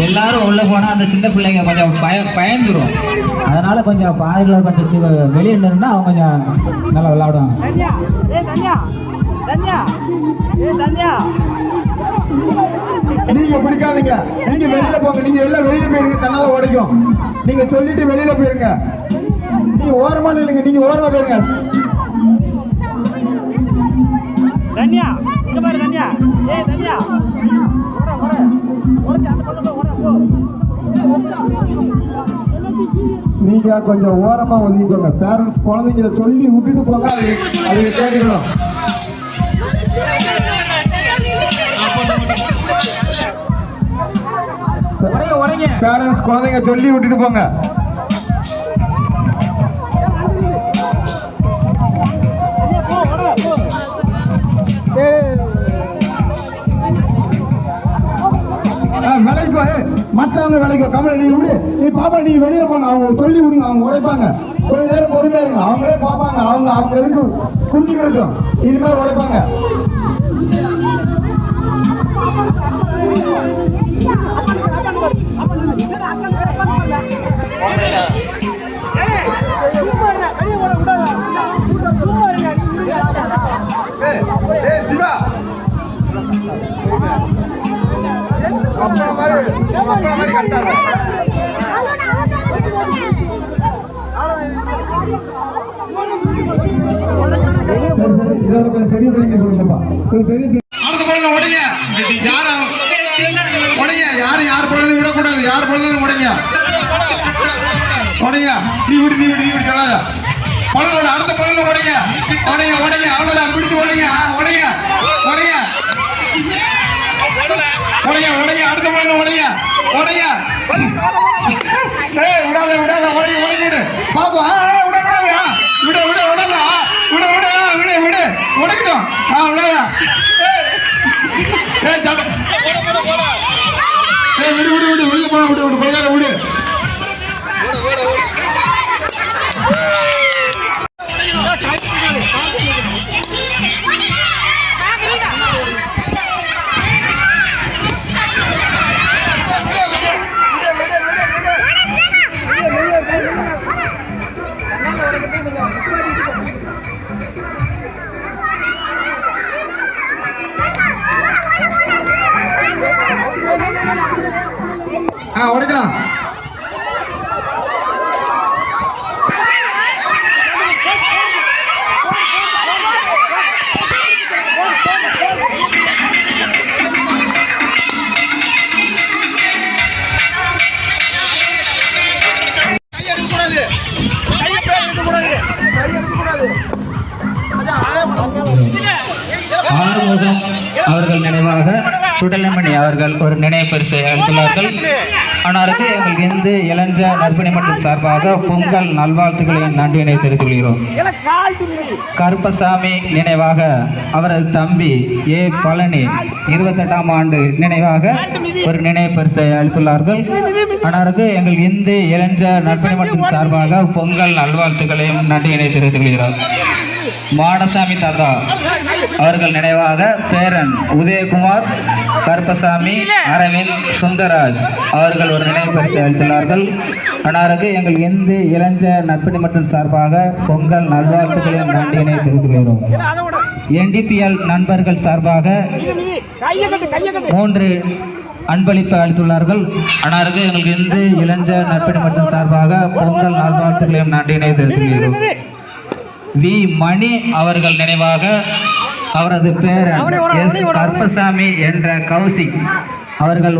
எல்லாரும் உள்ள போனா அந்த சின்ன பிள்ளைங்க கொஞ்சம் பயந்துரும். அதனால கொஞ்சம் பாதியில் கொஞ்சம் வெளியே நின்னா அவங்க கொஞ்சம் நல்லா விளையாடுவாங்க. நீங்க பிடிக்காதீங்க, நீங்க வெளியில போங்க. நீங்க எல்லாம் வெளியில போயிருங்க, தன்னால உடைக்கும். நீங்க சொல்லிட்டு வெளியில போயிருங்க. நீங்க ஓரமா இல்லைங்க, நீங்க ஓரமா போயிருங்க. தன்யா இங்க பாரு தன்யா. ஏய் தன்யா நீங்க கொஞ்சம் ஓரமா ஒதுக்கிக்கோங்க. பேரண்ட்ஸ் குழந்தைங்களை சொல்லி விட்டுட்டு போங்க. அது கேட்கணும். பேரண்ட்ஸ் குழந்தைங்க சொல்லி விட்டுட்டு போங்க. விலைக்கோ மற்றவங்க விலைக்கோ கமலை நீ விடு. நீ பாப்பா நீ வெளியில போங்க. அவங்க சொல்லி விடுங்க, அவங்க உடைப்பாங்க. கொஞ்ச நேரம் பொறுமையா இருங்க, அவங்களே பார்ப்பாங்க. அவங்க எதுக்கு குஞ்சு கிடைக்கும், இனிமேல் உடைப்பாங்க. பெரிய பிள்ளைங்க கொடுங்கப்பா. யார் பொருள் விடக்கூடாது. யார் பொருள் உடைங்க உடைங்க. நீ விடு நீ விடு நீ விடு சொல்லாத. பொருளோட அடுத்த பொருள் உடைங்க உடைங்க உடைங்க. அவ்வளோதான், பிடிச்சு உடைங்க உடைங்க உடைங்க உடைங்க உடைங்க. அடுத்த பொருள் உடைங்க உடைங்க. விடாத விடாத உடைங்க உடைங்க விடு பாப்பா. விடக்கூடாது. விட விட விடலாம். விட விட விடு விடு உடைக்கணும். விடாதா. விடு விடு விடு வெளியே போன விடு விடு கொள்ளாத விடு. உடைக்கலாம். ஆறுமுகம் அவர்கள் நினைவாக சுடலமணி அவர்கள் ஒரு நினைவு பரிசை அளித்துள்ளார்கள். அன்னாருக்கு எங்கள் இந்து இளஞ்ச நற்பணி மன்றம் சார்பாக பொங்கல் நல்வாழ்த்துக்களையும் நன்றியினை தெரிவித்துள்ளோம். கருப்பசாமி நினைவாக அவரது தம்பி ஏ பழனி 28ஆம் ஆண்டு நினைவாக ஒரு நினைவு பரிசை அளித்துள்ளார்கள். அன்னாருக்கு எங்கள் இந்து இளஞ்ச நற்பணி மன்றம் சார்பாக பொங்கல் நல்வாழ்த்துக்களையும் நன்றியினை தெரிவித்துள்ளோம். மாடசாமி தாத்தா அவர்கள் நினைவாக பேரன் உதயகுமார், கருப்பசாமி, அரவிந்த், சுந்தராஜ் அவர்கள் ஒரு நினைவு பரிசை அளித்துள்ளார்கள். அன்னாருக்கு எங்கள் இந்து இளஞ்ச நற்பணி மன்றம் சார்பாக பொங்கல் நல்வாழ்த்துக்களையும் நன்றியினை தெரிவித்துள்ளோம். NDPL நண்பர்கள் சார்பாக 3 அன்பளிப்பு அளித்துள்ளார்கள். அன்னாருக்கு எங்கள் இந்து இளஞ்ச நற்பணி மன்றம் சார்பாக பொங்கல் நல்வாழ்த்துக்களையும் நன்றியினை தெரிவித்துள்ளோம். வி மணி அவர்கள் நினைவாக அவரது பேரன் எஸ் கருப்பசாமி என்ற கௌசிக் அவர்கள்